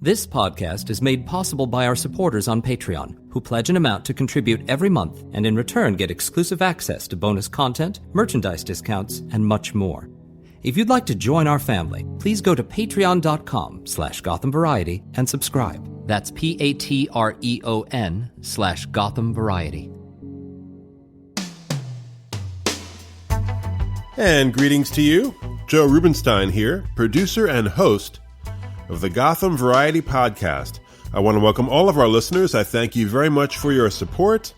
This podcast is made possible by our supporters on Patreon, who pledge an amount to contribute every month and in return get exclusive access to bonus content, merchandise discounts, and much more. If you'd like to join our family, please go to patreon.com/Gotham Variety and subscribe. That's Patreon/Gotham Variety. And greetings to you. Joe Rubenstein here, producer and host of the Gotham Variety Podcast. I want to welcome all of our listeners. I thank you very much for your support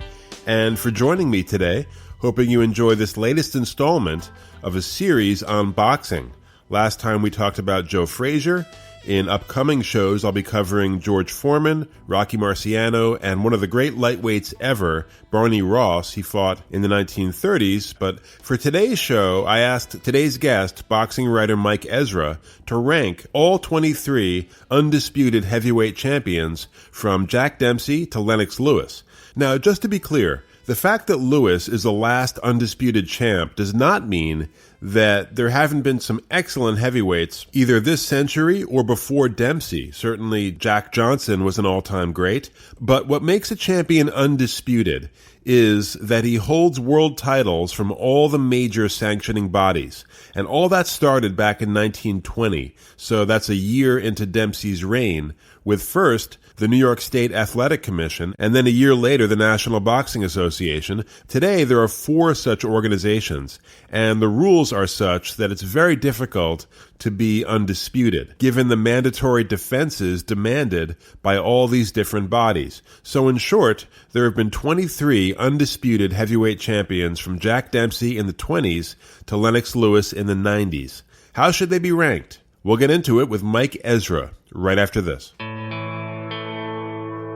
and for joining me today. Hoping you enjoy this latest installment of a series on boxing. Last time we talked about Joe Frazier. In upcoming shows, I'll be covering George Foreman, Rocky Marciano, and one of the great lightweights ever, Barney Ross. He fought in the 1930s. But for today's show, I asked today's guest, boxing writer Mike Ezra, to rank all 23 undisputed heavyweight champions from Jack Dempsey to Lennox Lewis. Now, just to be clear, the fact that Lewis is the last undisputed champ does not mean that there haven't been some excellent heavyweights either this century or before Dempsey. Certainly Jack Johnson was an all-time great. But what makes a champion undisputed is that he holds world titles from all the major sanctioning bodies. And all that started back in 1920. So that's a year into Dempsey's reign, with first the New York State Athletic Commission, and then a year later, the National Boxing Association. Today, there are 4 such organizations, and the rules are such that it's very difficult to be undisputed, given the mandatory defenses demanded by all these different bodies. So in short, there have been 23 undisputed heavyweight champions from Jack Dempsey in the 20s to Lennox Lewis in the 90s. How should they be ranked? We'll get into it with Mike Ezra right after this.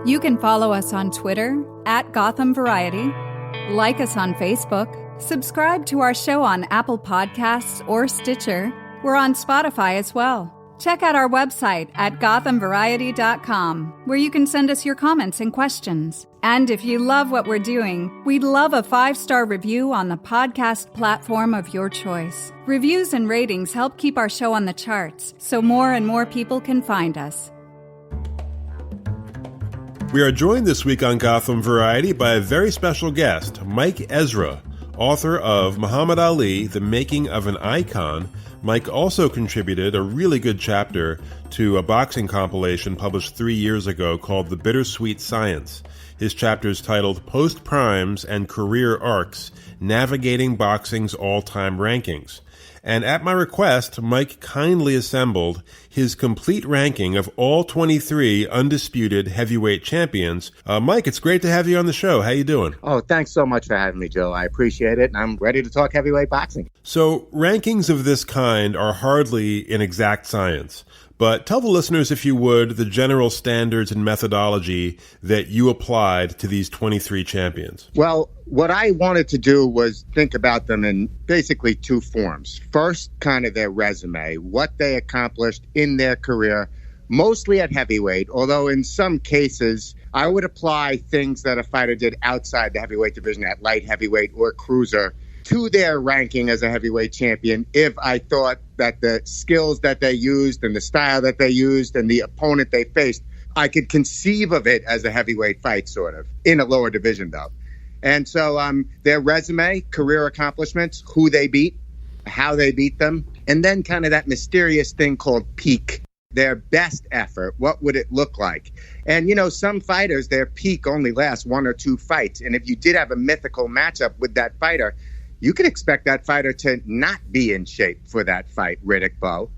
You can follow us on Twitter @Gotham Variety, like us on Facebook, subscribe to our show on Apple Podcasts or Stitcher. We're on Spotify as well. Check out our website at gothamvariety.com, where you can send us your comments and questions. And if you love what we're doing, we'd love a 5-star review on the podcast platform of your choice. Reviews and ratings help keep our show on the charts, so more and more people can find us. We are joined this week on Gotham Variety by a very special guest, Mike Ezra, author of Muhammad Ali, The Making of an Icon. Mike also contributed a really good chapter to a boxing compilation published 3 years ago called The Bittersweet Science. His chapter is titled Post-Primes and Career Arcs, Navigating Boxing's All-Time Rankings. And at my request, Mike kindly assembled his complete ranking of all 23 undisputed heavyweight champions. Mike, it's great to have you on the show. How you doing? Oh, thanks so much for having me, Joe. I appreciate it, and I'm ready to talk heavyweight boxing. So, rankings of this kind are hardly an exact science. But tell the listeners, if you would, the general standards and methodology that you applied to these 23 champions. Well, what I wanted to do was think about them in basically 2 forms. First, kind of their resume, what they accomplished in their career, mostly at heavyweight, although in some cases I would apply things that a fighter did outside the heavyweight division at light heavyweight or cruiser to their ranking as a heavyweight champion if I thought that the skills that they used and the style that they used and the opponent they faced, I could conceive of it as a heavyweight fight, sort of, in a lower division, though. And so their resume, career accomplishments, who they beat, how they beat them, and then kind of that mysterious thing called peak, their best effort. What would it look like? And, you know, some fighters, their peak only lasts 1 or 2 fights. And if you did have a mythical matchup with that fighter, you can expect that fighter to not be in shape for that fight, Riddick Bowe.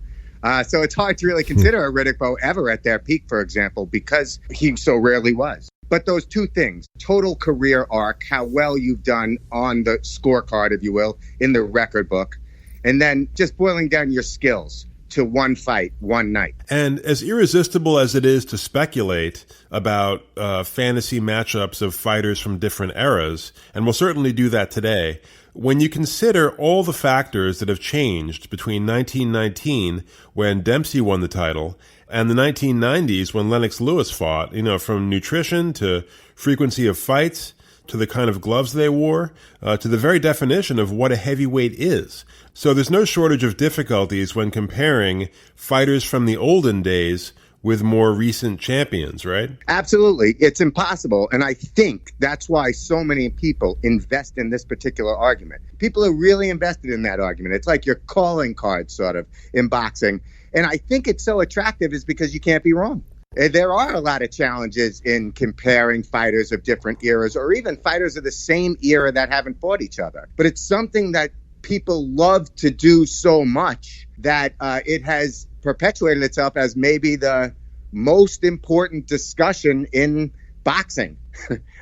So it's hard to really consider a Riddick Bowe ever at their peak, for example, because he so rarely was. But those 2 things, total career arc, how well you've done on the scorecard, if you will, in the record book, and then just boiling down your skills to 1 fight, 1 night. And as irresistible as it is to speculate about fantasy matchups of fighters from different eras, and we'll certainly do that today, when you consider all the factors that have changed between 1919, when Dempsey won the title, and the 1990s, when Lennox Lewis fought, you know, from nutrition to frequency of fights to the kind of gloves they wore, to the very definition of what a heavyweight is. So there's no shortage of difficulties when comparing fighters from the olden days with more recent champions, right? Absolutely. It's impossible. And I think that's why so many people invest in this particular argument. People are really invested in that argument. It's like your calling card, sort of, in boxing. And I think it's so attractive is because you can't be wrong. There are a lot of challenges in comparing fighters of different eras or even fighters of the same era that haven't fought each other. But it's something that people love to do so much that it has perpetuated itself as maybe the most important discussion in boxing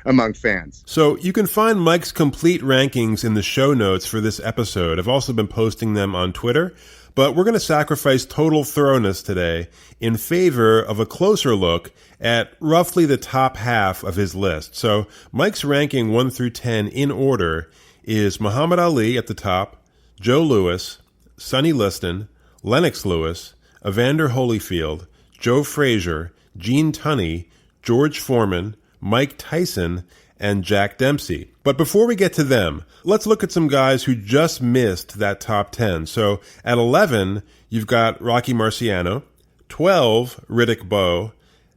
among fans. So you can find Mike's complete rankings in the show notes for this episode. I've also been posting them on Twitter, but we're going to sacrifice total thoroughness today in favor of a closer look at roughly the top half of his list. So Mike's ranking 1 through 10 in order is Muhammad Ali at the top, Joe Louis, Sonny Liston, Lennox Lewis, Evander Holyfield, Joe Frazier, Gene Tunney, George Foreman, Mike Tyson, and Jack Dempsey. But before we get to them, let's look at some guys who just missed that top 10. So at 11, you've got Rocky Marciano, 12, Riddick Bowe,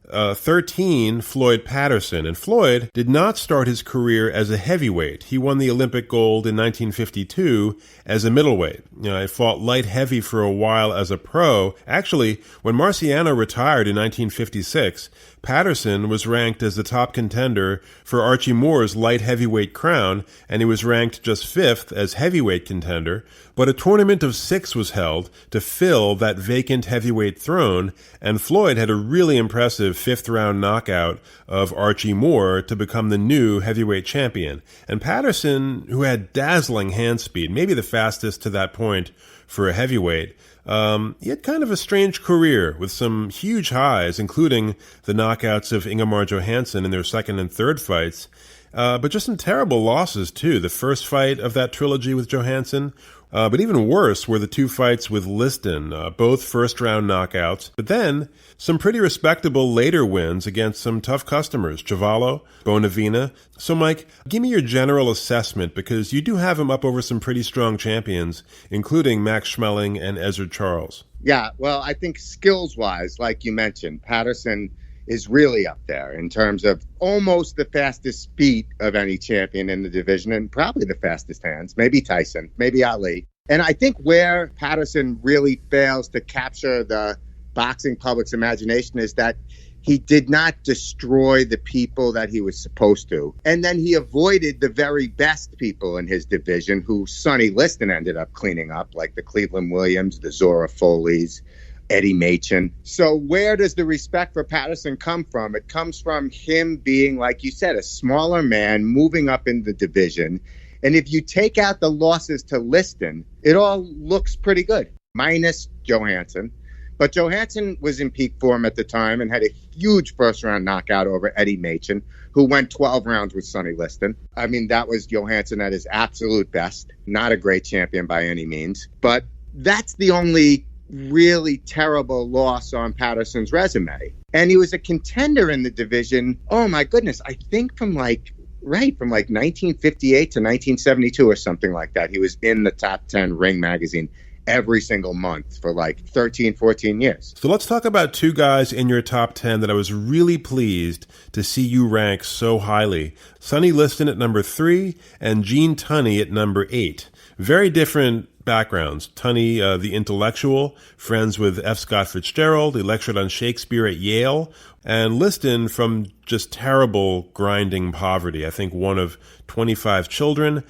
13, Floyd Patterson. And Floyd did not start his career as a heavyweight. He won the Olympic gold in 1952 as a middleweight. He fought light heavy for a while as a pro. Actually, when Marciano retired in 1956, Patterson was ranked as the top contender for Archie Moore's light heavyweight crown, and he was ranked just 5th as heavyweight contender. But a tournament of 6 was held to fill that vacant heavyweight throne, and Floyd had a really impressive 5th-round knockout of Archie Moore to become the new heavyweight champion. And Patterson, who had dazzling hand speed, maybe the fastest to that point for a heavyweight, he had kind of a strange career with some huge highs, including the knockouts of Ingemar Johansson in their second and third fights, but just some terrible losses, too. The first fight of that trilogy with Johansson, but even worse were the 2 fights with Liston, both first-round knockouts. But then some pretty respectable later wins against some tough customers, Cavallo, Bonavina. So, Mike, give me your general assessment, because you do have him up over some pretty strong champions, including Max Schmeling and Ezra Charles. Yeah, well, I think skills-wise, like you mentioned, Patterson is really up there in terms of almost the fastest feet of any champion in the division and probably the fastest hands, maybe Tyson, maybe Ali. And I think where Patterson really fails to capture the boxing public's imagination is that he did not destroy the people that he was supposed to. And then he avoided the very best people in his division, who Sonny Liston ended up cleaning up, like the Cleveland Williams, the Zora Foleys, Eddie Machen. So where does the respect for Patterson come from? It comes from him being, like you said, a smaller man moving up in the division. And if you take out the losses to Liston, it all looks pretty good, minus Johansson. But Johansson was in peak form at the time and had a huge first-round knockout over Eddie Machen, who went 12 rounds with Sonny Liston. I mean, that was Johansson at his absolute best. Not a great champion by any means. But that's the only really terrible loss on Patterson's resume. And he was a contender in the division, oh my goodness, I think from like 1958 to 1972 or something like that. He was in the top 10 Ring magazine every single month for like 13, 14 years. So let's talk about 2 guys in your top 10 that I was really pleased to see you rank so highly. Sonny Liston at number 3 and Gene Tunney at number 8. Very different backgrounds. Tunney, the intellectual, friends with F. Scott Fitzgerald. He lectured on Shakespeare at Yale. And Liston from just terrible, grinding poverty. I think one of 25 children,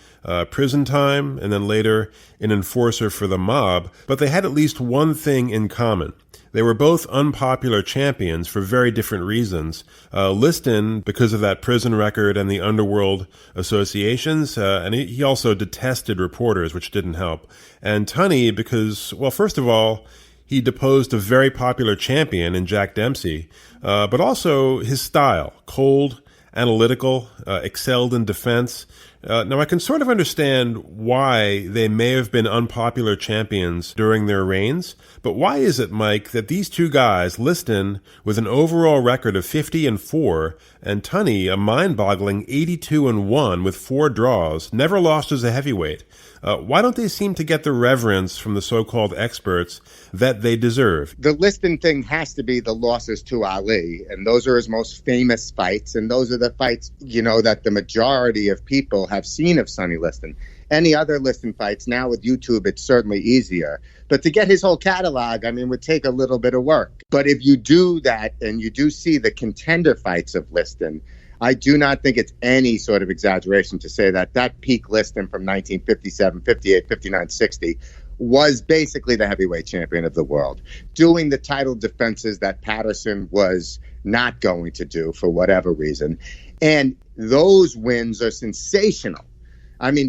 prison time, and then later an enforcer for the mob. But they had at least one thing in common. They were both unpopular champions for very different reasons. Liston, because of that prison record and the underworld associations, and he also detested reporters, which didn't help. And Tunney, because, well, first of all, he deposed a very popular champion in Jack Dempsey, but also his style, cold, analytical, excelled in defense, Now, I can sort of understand why they may have been unpopular champions during their reigns, but why is it, Mike, that these two guys, Liston with an overall record of 50-4, and Tunney a mind-boggling 82-1 with 4 draws, never lost as a heavyweight? Why don't they seem to get the reverence from the so-called experts that they deserve? The Liston thing has to be the losses to Ali, and those are his most famous fights, and those are the fights, that the majority of people have seen of Sonny Liston. Any other Liston fights, now with YouTube, it's certainly easier. But to get his whole catalog, would take a little bit of work. But if you do that, and you do see the contender fights of Liston, I do not think it's any sort of exaggeration to say that that peak Liston from 1957, 58, 59, 60 was basically the heavyweight champion of the world, doing the title defenses that Patterson was not going to do for whatever reason. And those wins are sensational.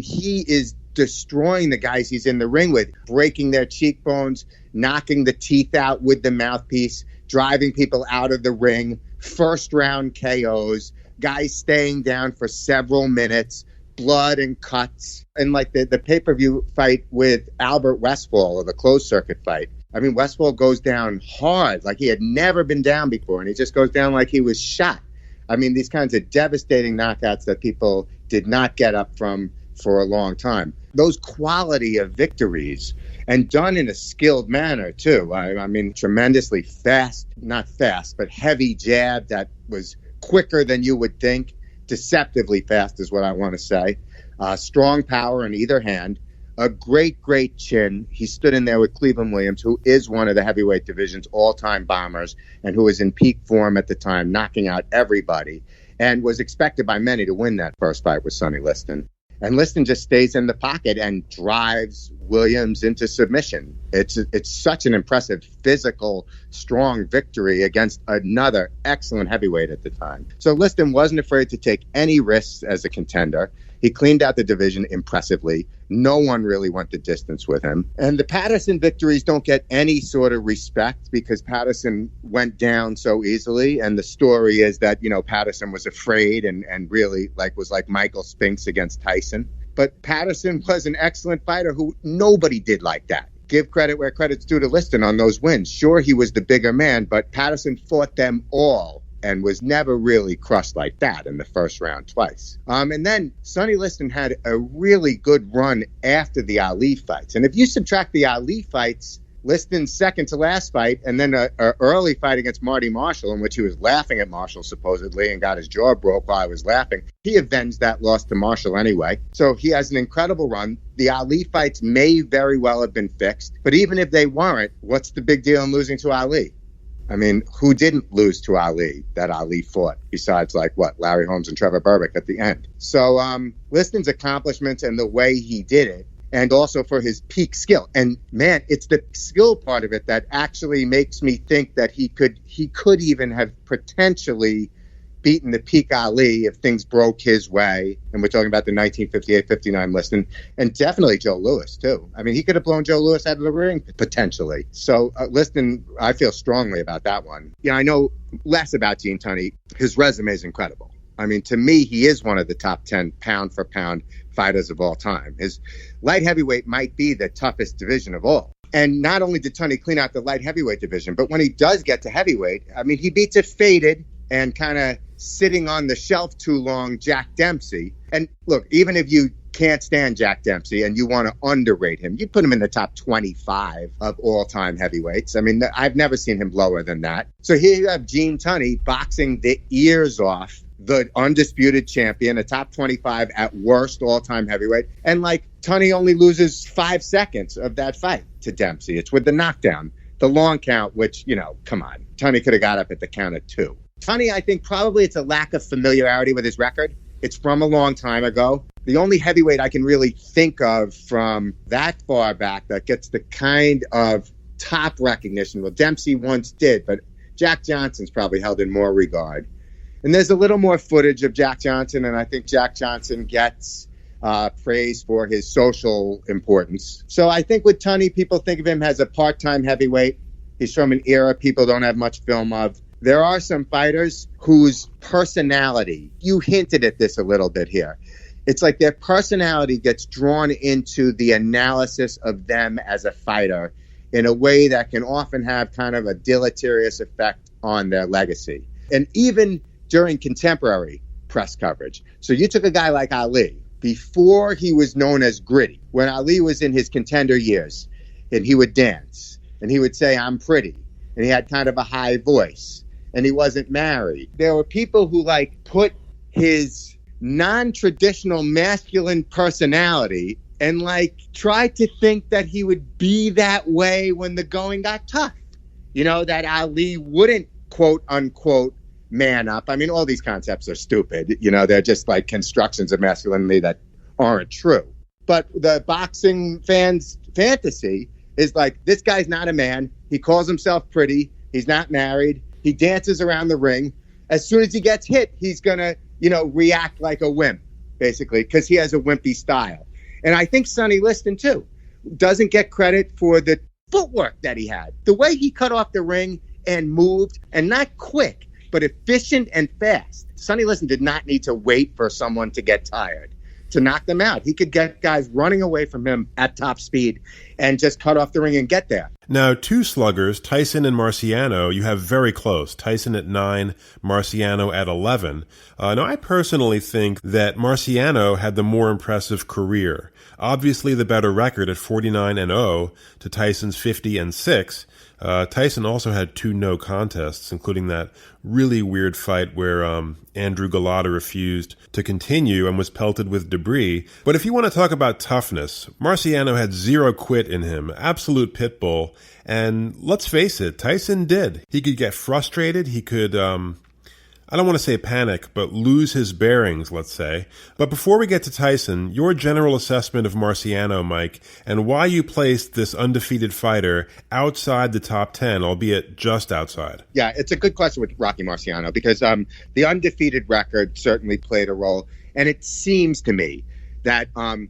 He is destroying the guys he's in the ring with, breaking their cheekbones, knocking the teeth out with the mouthpiece, driving people out of the ring, first round KOs, guys staying down for several minutes, blood and cuts. And like the pay-per-view fight with Albert Westfall, or the closed circuit fight. Westfall goes down hard, like he had never been down before, and he just goes down like he was shot. These kinds of devastating knockouts that people did not get up from for a long time. Those quality of victories, and done in a skilled manner, too. Tremendously fast, not fast, but heavy jab that was quicker than you would think. Deceptively fast is what I want to say. Strong power in either hand. A great, great chin. He stood in there with Cleveland Williams, who is one of the heavyweight division's all-time bombers and who was in peak form at the time, knocking out everybody, and was expected by many to win that first fight with Sonny Liston. And Liston just stays in the pocket and drives Williams into submission. It's such an impressive, physical, strong victory against another excellent heavyweight at the time. So Liston wasn't afraid to take any risks as a contender. He cleaned out the division impressively. No one really went the distance with him. And the Patterson victories don't get any sort of respect because Patterson went down so easily. And the story is that, Patterson was afraid and really was like Michael Spinks against Tyson. But Patterson was an excellent fighter who nobody did like that. Give credit where credit's due to Liston on those wins. Sure, he was the bigger man, but Patterson fought them all and was never really crushed like that in the first round twice. And then Sonny Liston had a really good run after the Ali fights. And if you subtract the Ali fights, Liston's second to last fight, and then a early fight against Marty Marshall, in which he was laughing at Marshall supposedly and got his jaw broke while I was laughing, he avenged that loss to Marshall anyway. So he has an incredible run. The Ali fights may very well have been fixed, but even if they weren't, what's the big deal in losing to Ali? Who didn't lose to Ali that Ali fought besides Larry Holmes and Trevor Berbick at the end? So Liston's accomplishments and the way he did it, and also for his peak skill. And man, it's the skill part of it that actually makes me think that he could even have potentially beaten the peak Ali if things broke his way. And we're talking about the 1958-59 Liston, and definitely Joe Louis too. He could have blown Joe Louis out of the ring potentially. So Liston, I feel strongly about that one. I know less about Gene Tunney. His resume is incredible. To me, he is one of the top 10 pound for pound fighters of all time. His light heavyweight might be the toughest division of all. And not only did Tunney clean out the light heavyweight division, but when he does get to heavyweight, he beats a faded and kind of sitting on the shelf too long Jack Dempsey. And look, even if you can't stand Jack Dempsey and you want to underrate him, you put him in the top 25 of all-time heavyweights. I've never seen him lower than that. So here you have Gene Tunney boxing the ears off the undisputed champion, a top 25 at worst all-time heavyweight. And Tunney only loses 5 seconds of that fight to Dempsey. It's with the knockdown, the long count, which, come on. Tunney could have got up at the count of 2. Tunney, I think probably it's a lack of familiarity with his record. It's from a long time ago. The only heavyweight I can really think of from that far back that gets the kind of top recognition, well, Dempsey once did, but Jack Johnson's probably held in more regard. And there's a little more footage of Jack Johnson, and I think Jack Johnson gets praise for his social importance. So I think with Tunney, people think of him as a part-time heavyweight. He's from an era people don't have much film of. There are some fighters whose personality, you hinted at this a little bit here, It's like their personality gets drawn into the analysis of them as a fighter in a way that can often have kind of a deleterious effect on their legacy. And even during contemporary press coverage. So you took a guy like Ali, before he was known as Gritty, when Ali was in his contender years, and he would dance, and he would say, I'm pretty, and he had kind of a high voice, and he wasn't married. There were people who put his non-traditional masculine personality and tried to think that he would be that way when the going got tough. That Ali wouldn't, quote unquote, man up. I mean, all these concepts are stupid. They're just constructions of masculinity that aren't true. But the boxing fans' fantasy is this guy's not a man. He calls himself pretty. He's not married. He dances around the ring. As soon as he gets hit, he's going to, react like a wimp, basically, because he has a wimpy style. And I think Sonny Liston, too, doesn't get credit for the footwork that he had. The way he cut off the ring and moved, and not quick, but efficient and fast. Sonny Liston did not need to wait for someone to get tired to knock them out. He could get guys running away from him at top speed and just cut off the ring and get there. Now, two sluggers, Tyson and Marciano, you have very close. Tyson at 9, Marciano at 11. Now, I personally think that Marciano had the more impressive career. Obviously, the better record at 49-0 to Tyson's 50-6. Tyson also had 2 no contests, including that really weird fight where Andrew Galata refused to continue and was pelted with debris. But if you want to talk about toughness, Marciano had 0 quit in him, absolute pit bull. And let's face it, Tyson did. He could get frustrated. He could, I don't want to say panic, but lose his bearings, let's say. But before we get to Tyson, your general assessment of Marciano, Mike, and why you placed this undefeated fighter outside the top 10, albeit just outside. Yeah, it's a good question with Rocky Marciano because the undefeated record certainly played a role. And it seems to me that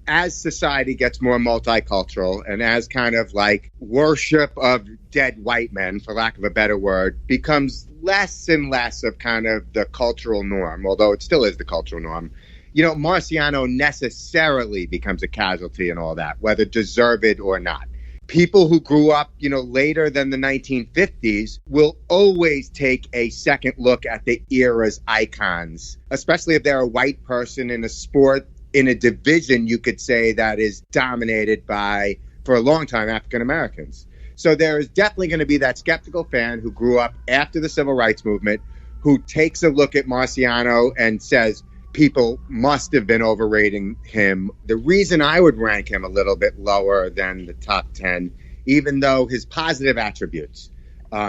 as society gets more multicultural and as kind of worship of dead white men, for lack of a better word, becomes less and less of kind of the cultural norm, although it still is the cultural norm, Marciano necessarily becomes a casualty and all that, whether deserved or not. People who grew up, later than the 1950s will always take a second look at the era's icons, especially if they're a white person in a sport, in a division, you could say, that is dominated by, for a long time, African Americans. So there is definitely going to be that skeptical fan who grew up after the Civil Rights Movement, who takes a look at Marciano and says, people must have been overrating him. The reason I would rank him a little bit lower than the top 10, even though his positive attributes,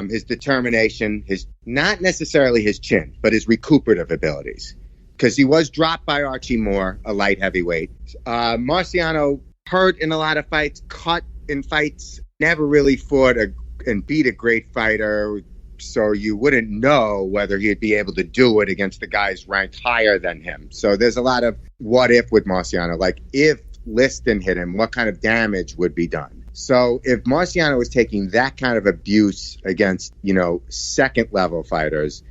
his determination, not necessarily his chin, but his recuperative abilities, because he was dropped by Archie Moore, a light heavyweight. Marciano hurt in a lot of fights, cut in fights, never really fought and beat a great fighter, so you wouldn't know whether he'd be able to do it against the guys ranked higher than him. So there's a lot of what if with Marciano, if Liston hit him, what kind of damage would be done? So if Marciano was taking that kind of abuse against, second level fighters,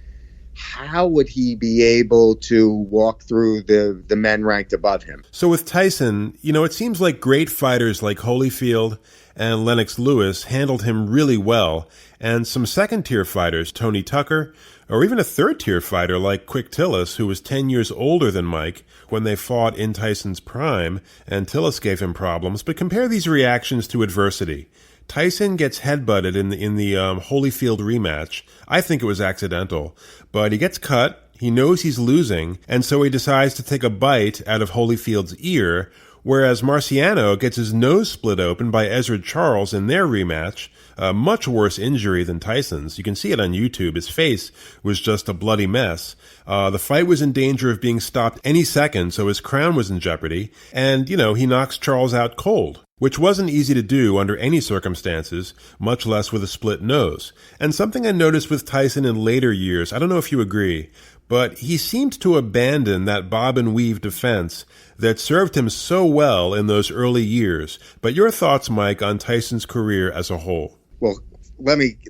how would he be able to walk through the men ranked above him? So with Tyson, it seems like great fighters like Holyfield and Lennox Lewis handled him really well, and some second-tier fighters, Tony Tucker, or even a third-tier fighter like Quick Tillis, who was 10 years older than Mike when they fought in Tyson's prime, and Tillis gave him problems. But compare these reactions to adversity. Tyson gets headbutted in the Holyfield rematch. I think it was accidental, but he gets cut. He knows he's losing, and so he decides to take a bite out of Holyfield's ear, whereas Marciano gets his nose split open by Ezra Charles in their rematch, a much worse injury than Tyson's. You can see it on YouTube. His face was just a bloody mess. The fight was in danger of being stopped any second, so his crown was in jeopardy, and, he knocks Charles out cold, which wasn't easy to do under any circumstances, much less with a split nose. And something I noticed with Tyson in later years, I don't know if you agree, but he seemed to abandon that bob and weave defense that served him so well in those early years. But your thoughts, Mike, on Tyson's career as a whole? Well,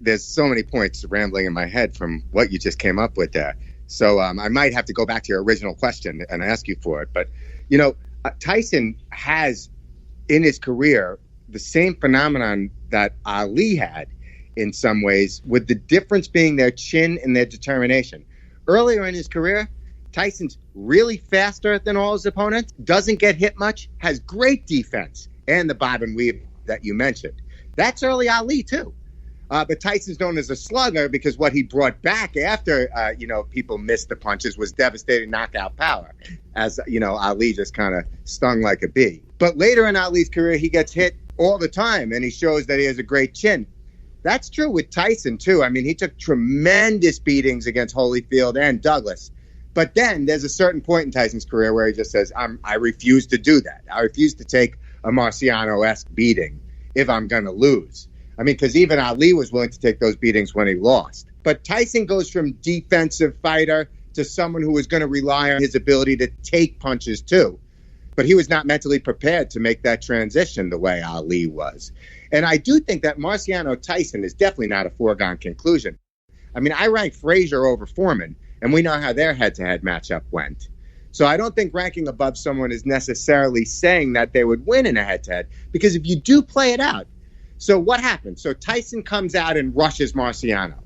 there's so many points rambling in my head from what you just came up with there. So I might have to go back to your original question and ask you for it. But, Tyson has in his career the same phenomenon that Ali had in some ways, with the difference being their chin and their determination. Earlier in his career, Tyson's really faster than all his opponents, doesn't get hit much, has great defense, and the bob and weave that you mentioned. That's early Ali, too. But Tyson's known as a slugger because what he brought back after, people missed the punches was devastating knockout power. As, Ali just kind of stung like a bee. But later in Ali's career, he gets hit all the time, and he shows that he has a great chin. That's true with Tyson, too. I mean, he took tremendous beatings against Holyfield and Douglas. But then there's a certain point in Tyson's career where he just says, I refuse to do that. I refuse to take a Marciano-esque beating if I'm going to lose. I mean, because even Ali was willing to take those beatings when he lost. But Tyson goes from defensive fighter to someone who was going to rely on his ability to take punches, too. But he was not mentally prepared to make that transition the way Ali was. And I do think that Marciano-Tyson is definitely not a foregone conclusion. I mean, I rank Frazier over Foreman, and we know how their head-to-head matchup went. So I don't think ranking above someone is necessarily saying that they would win in a head-to-head, because if you do play it out, so what happens? So Tyson comes out and rushes Marciano,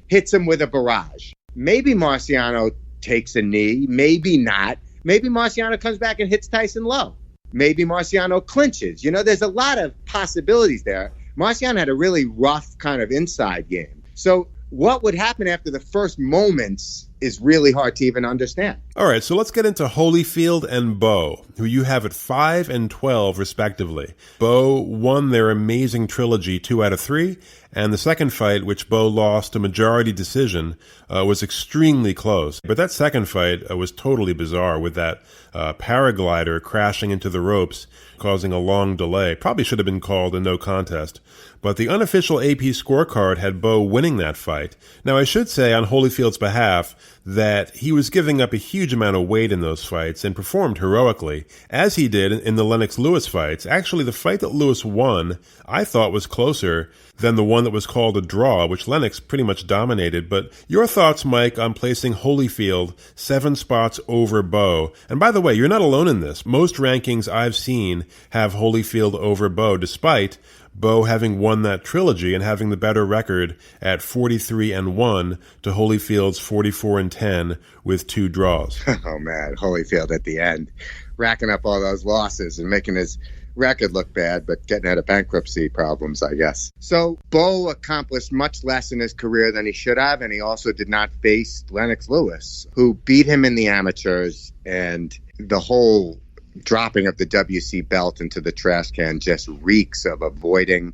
hits him with a barrage. Maybe Marciano takes a knee, maybe not. Maybe Marciano comes back and hits Tyson low. Maybe Marciano clinches. There's a lot of possibilities there. Marciano had a really rough kind of inside game. So what would happen after the first moments is really hard to even understand. All right, so let's get into Holyfield and Beau, who you have at 5 and 12, respectively. Beau won their amazing trilogy 2 out of 3, and the second fight, which Beau lost a majority decision, was extremely close. But that second fight was totally bizarre, with that paraglider crashing into the ropes, causing a long delay. Probably should have been called a no contest. But the unofficial AP scorecard had Beau winning that fight. Now, I should say on Holyfield's behalf that he was giving up a huge amount of weight in those fights and performed heroically, as he did in the Lennox Lewis fights. Actually, the fight that Lewis won, I thought was closer than the one that was called a draw, which Lennox pretty much dominated. But your thoughts, Mike, on placing Holyfield 7 spots over Beau? And by the way, you're not alone in this. Most rankings I've seen have Holyfield over Beau, despite Beau having won that trilogy and having the better record at 43-1 to Holyfield's 44-10 with 2 draws. Oh, man, Holyfield at the end, racking up all those losses and making his record look bad, but getting out of bankruptcy problems, I guess. So Beau accomplished much less in his career than he should have, and he also did not face Lennox Lewis, who beat him in the amateurs, and the whole dropping of the WC belt into the trash can just reeks of avoiding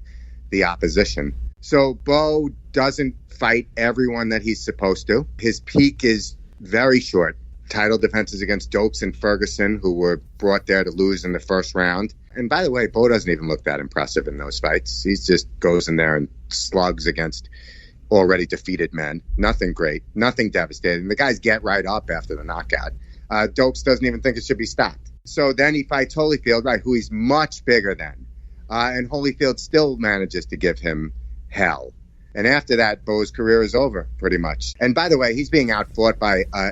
the opposition. So Beau doesn't fight everyone that he's supposed to. His peak is very short. Title defenses against Dokes and Ferguson, who were brought there to lose in the first round. And by the way, Beau doesn't even look that impressive in those fights. He just goes in there and slugs against already defeated men. Nothing great, nothing devastating. The guys get right up after the knockout. Dokes doesn't even think it should be stopped. So then he fights Holyfield, right, who he's much bigger than. And Holyfield still manages to give him hell. And after that, Beau's career is over, pretty much. And by the way, he's being outfought by a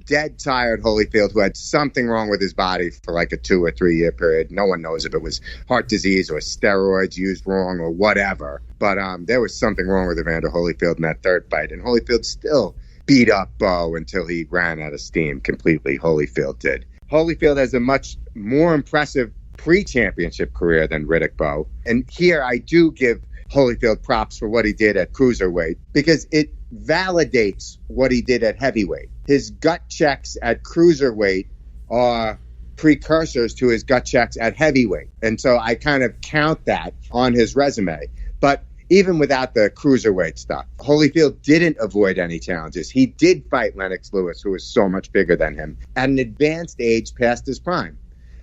dead tired Holyfield who had something wrong with his body for like a 2 or 3 year period. No one knows if it was heart disease or steroids used wrong or whatever. But there was something wrong with Evander Holyfield in that third fight. And Holyfield still beat up Beau until he ran out of steam completely. Holyfield did. Holyfield has a much more impressive pre-championship career than Riddick Bowe. And here I do give Holyfield props for what he did at cruiserweight because it validates what he did at heavyweight. His gut checks at cruiserweight are precursors to his gut checks at heavyweight. And so I kind of count that on his resume. But even without the cruiserweight stuff, Holyfield didn't avoid any challenges. He did fight Lennox Lewis, who was so much bigger than him, at an advanced age past his prime.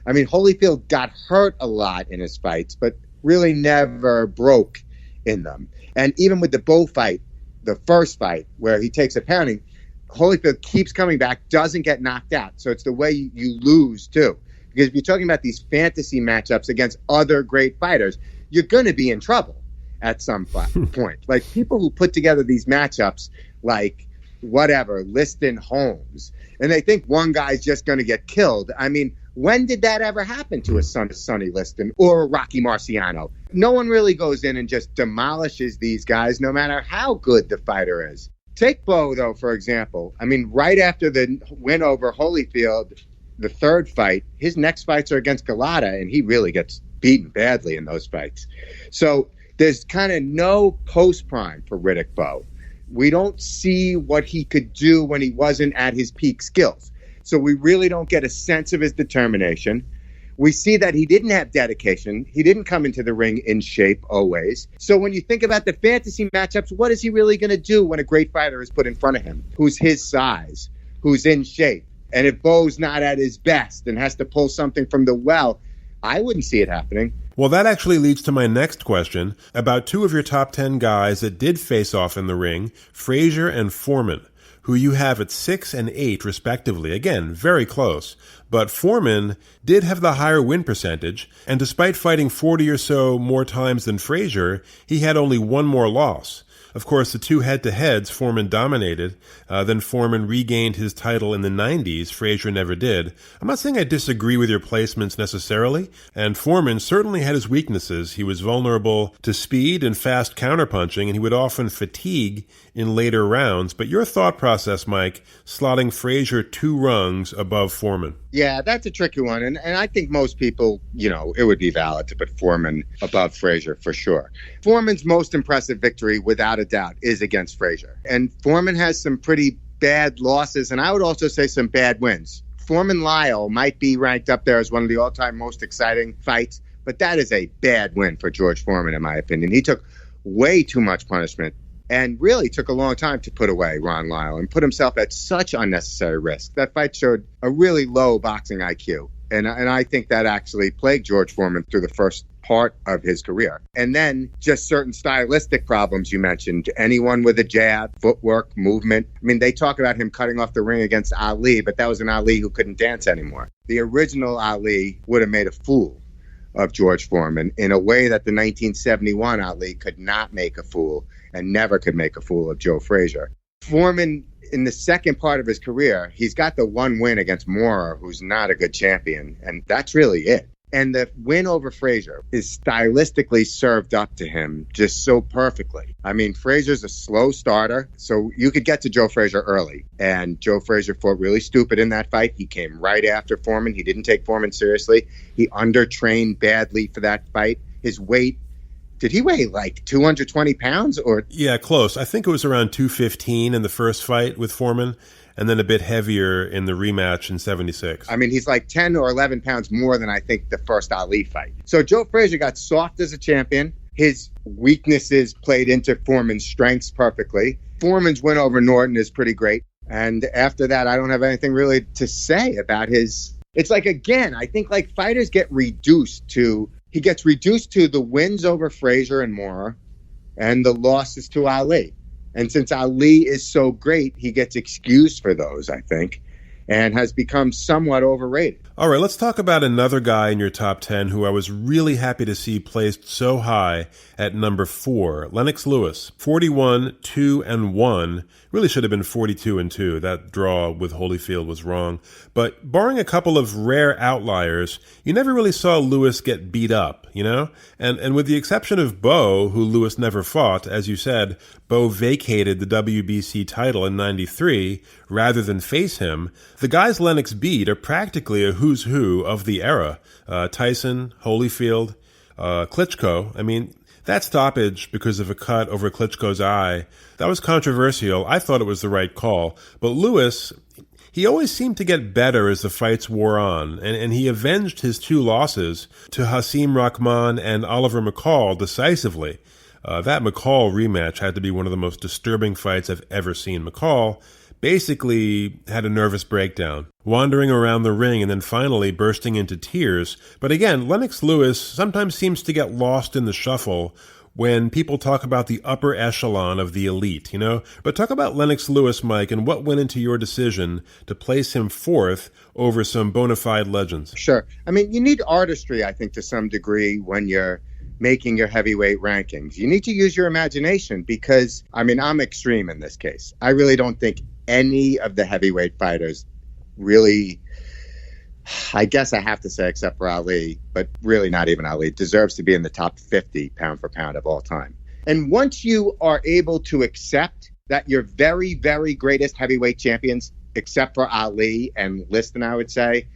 I mean, Holyfield got hurt a lot in his fights, but really never broke in them. And even with the Beau fight, the first fight, where he takes a pounding, Holyfield keeps coming back, doesn't get knocked out. So it's the way you lose, too. Because if you're talking about these fantasy matchups against other great fighters, you're going to be in trouble at some point. Like people who put together these matchups, like whatever, Liston, Holmes, and they think one guy's just going to get killed. I mean, when did that ever happen to a Sonny Liston or a Rocky Marciano? No one really goes in and just demolishes these guys, no matter how good the fighter is. Take Bowe, though, for example. I mean, right after the win over Holyfield, the third fight, his next fights are against Galata, and he really gets beaten badly in those fights. So there's kind of no post-prime for Riddick Bowe. We don't see what he could do when he wasn't at his peak skills. So we really don't get a sense of his determination. We see that he didn't have dedication. He didn't come into the ring in shape always. So when you think about the fantasy matchups, what is he really going to do when a great fighter is put in front of him, who's his size, who's in shape? And if Bowe's not at his best and has to pull something from the well, I wouldn't see it happening. Well, that actually leads to my next question about two of your top 10 guys that did face off in the ring, Frazier and Foreman, who you have at 6 and 8 respectively. Again, very close. But Foreman did have the higher win percentage, and despite fighting 40 or so more times than Frazier, he had only one more loss. Of course, the two head-to-heads, Foreman dominated. Then Foreman regained his title in the 90s. Frazier never did. I'm not saying I disagree with your placements necessarily, and Foreman certainly had his weaknesses. He was vulnerable to speed and fast counterpunching, and he would often fatigue in later rounds. But your thought process, Mike, slotting Frazier 2 rungs above Foreman. Yeah, that's a tricky one. And I think most people, it would be valid to put Foreman above Frazier for sure. Foreman's most impressive victory, without a doubt, is against Frazier. And Foreman has some pretty bad losses, and I would also say some bad wins. Foreman-Lyle might be ranked up there as one of the all-time most exciting fights, but that is a bad win for George Foreman, in my opinion. He took way too much punishment and really took a long time to put away Ron Lyle and put himself at such unnecessary risk. That fight showed a really low boxing IQ, and I think that actually plagued George Foreman through the first part of his career. And then just certain stylistic problems you mentioned. Anyone with a jab, footwork, movement. I mean, they talk about him cutting off the ring against Ali, but that was an Ali who couldn't dance anymore. The original Ali would have made a fool of George Foreman in a way that the 1971 Ali could not make a fool and never could make a fool of Joe Frazier. Foreman, in the second part of his career, he's got the one win against Mora, who's not a good champion, and that's really it. And the win over Frazier is stylistically served up to him just so perfectly. I mean, Frazier's a slow starter, so you could get to Joe Frazier early. And Joe Frazier fought really stupid in that fight. He came right after Foreman. He didn't take Foreman seriously. He undertrained badly for that fight. His weight, did he weigh like 220 pounds? Or Yeah, close. I think it was around 215 in the first fight with Foreman, and then a bit heavier in the rematch in 76. I mean, he's like 10 or 11 pounds more than I think the first Ali fight. So Joe Frazier got soft as a champion. His weaknesses played into Foreman's strengths perfectly. Foreman's win over Norton is pretty great. And after that, I don't have anything really to say about his... It's like, again, I think like fighters get reduced to... He gets reduced to the wins over Frazier and Mora and the losses to Ali. And since Ali is so great, he gets excused for those, I think, and has become somewhat overrated. All right, let's talk about another guy in your top 10 who I was really happy to see placed so high at number 4, Lennox Lewis, 41, 2, and 1. Really should have been 42 and 2. That draw with Holyfield was wrong. But barring a couple of rare outliers, you never really saw Lewis get beat up, And with the exception of Beau, who Lewis never fought, as you said, Beau vacated the WBC title in 93 rather than face him. The guys Lennox beat are practically a who's who of the era. Tyson, Holyfield, Klitschko. I mean, that stoppage because of a cut over Klitschko's eye, that was controversial. I thought it was the right call. But Lewis, he always seemed to get better as the fights wore on, and he avenged his 2 losses to Hasim Rahman and Oliver McCall decisively. That McCall rematch had to be one of the most disturbing fights I've ever seen. McCall basically had a nervous breakdown, wandering around the ring and then finally bursting into tears. But again, Lennox Lewis sometimes seems to get lost in the shuffle when people talk about the upper echelon of the elite, But talk about Lennox Lewis, Mike, and what went into your decision to place him 4th over some bona fide legends. Sure. I mean, you need artistry, I think, to some degree when you're making your heavyweight rankings. You need to use your imagination because, I'm extreme in this case. I really don't think any of the heavyweight fighters really, I guess I have to say except for Ali, but really not even Ali, deserves to be in the top 50 pound for pound of all time. And once you are able to accept that your very, very greatest heavyweight champions, except for Ali and Liston, I would say,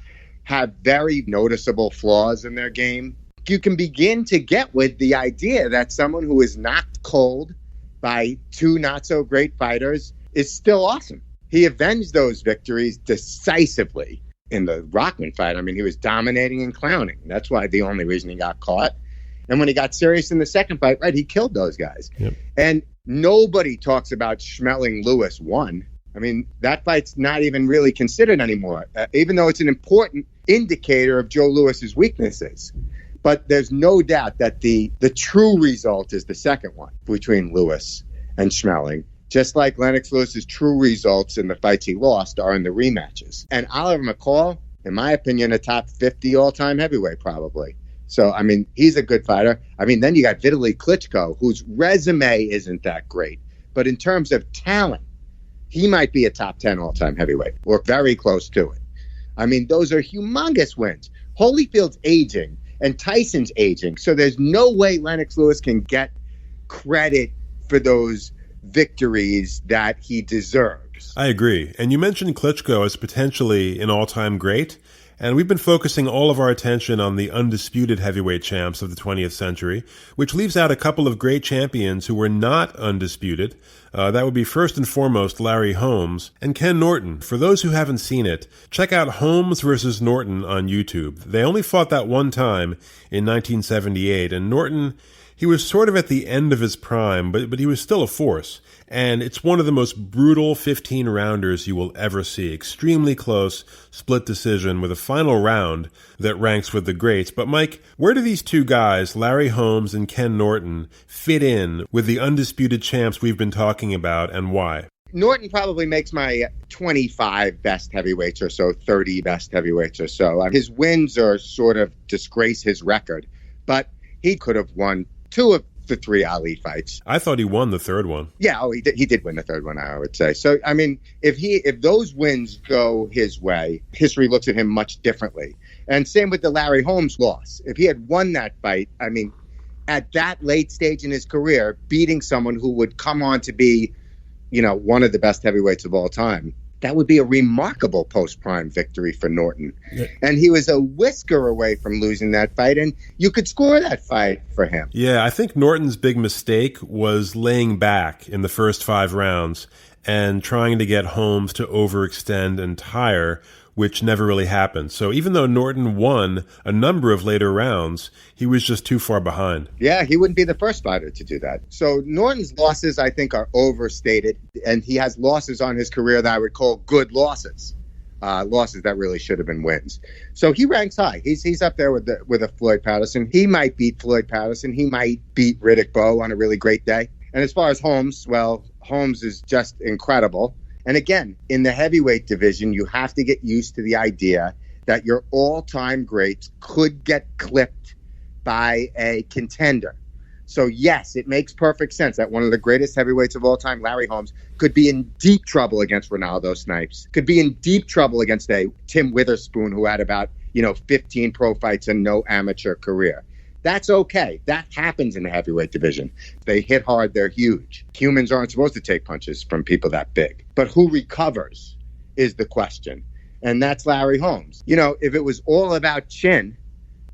have very noticeable flaws in their game, you can begin to get with the idea that someone who is knocked cold by two not-so-great fighters is still awesome. He avenged those victories decisively in the Rockman fight. I mean, he was dominating and clowning. That's why the only reason he got caught. And when he got serious in the second fight, right, he killed those guys. Yep. And nobody talks about Schmeling Lewis 1. I mean, that fight's not even really considered anymore, even though it's an important indicator of Joe Lewis's weaknesses. But there's no doubt that the true result is the second one between Lewis and Schmeling, just like Lennox Lewis's true results in the fights he lost are in the rematches. And Oliver McCall, in my opinion, a top 50 all-time heavyweight probably. So, I mean, he's a good fighter. I mean, then you got Vitaly Klitschko, whose resume isn't that great. But in terms of talent, he might be a top 10 all-time heavyweight or very close to it. I mean, those are humongous wins. Holyfield's aging and Tyson's aging. So there's no way Lennox Lewis can get credit for those victories that he deserves. I agree. And you mentioned Klitschko as potentially an all-time great. And we've been focusing all of our attention on the undisputed heavyweight champs of the 20th century, which leaves out a couple of great champions who were not undisputed. That would be first and foremost Larry Holmes and Ken Norton. For those who haven't seen it, check out Holmes versus Norton on YouTube. They only fought that one time in 1978, and Norton, he was sort of at the end of his prime, but he was still a force. And it's one of the most brutal 15-rounders you will ever see. Extremely close, split decision with a final round that ranks with the greats. But Mike, where do these two guys, Larry Holmes and Ken Norton, fit in with the undisputed champs we've been talking about, and why? Norton probably makes my 25 best heavyweights or so, 30 best heavyweights or so. His wins are sort of disgrace his record, but he could have won two of the three Ali fights. I thought he won the third one. Yeah, he did win the third one, I would say. So, I mean, if those wins go his way, history looks at him much differently. And same with the Larry Holmes loss. If he had won that fight, I mean, at that late stage in his career, beating someone who would come on to be, you know, one of the best heavyweights of all time, that would be a remarkable post-prime victory for Norton. Yeah. And he was a whisker away from losing that fight, and you could score that fight for him. Yeah, I think Norton's big mistake was laying back in the first 5 rounds and trying to get Holmes to overextend and tire, which never really happened. So even though Norton won a number of later rounds, he was just too far behind. Yeah, he wouldn't be the first fighter to do that. So Norton's losses, I think, are overstated, and he has losses on his career that I would call good losses, losses that really should have been wins. So he ranks high. He's up there with a Floyd Patterson. He might beat Floyd Patterson. He might beat Riddick Bowe on a really great day. And as far as Holmes, well, Holmes is just incredible. And again, in the heavyweight division, you have to get used to the idea that your all-time greats could get clipped by a contender. So yes, it makes perfect sense that one of the greatest heavyweights of all time, Larry Holmes, could be in deep trouble against Ronaldo Snipes, could be in deep trouble against a Tim Witherspoon who had about, 15 pro fights and no amateur career. That's okay. That happens in the heavyweight division. They hit hard. They're huge. Humans aren't supposed to take punches from people that big. But who recovers is the question. And that's Larry Holmes. If it was all about chin,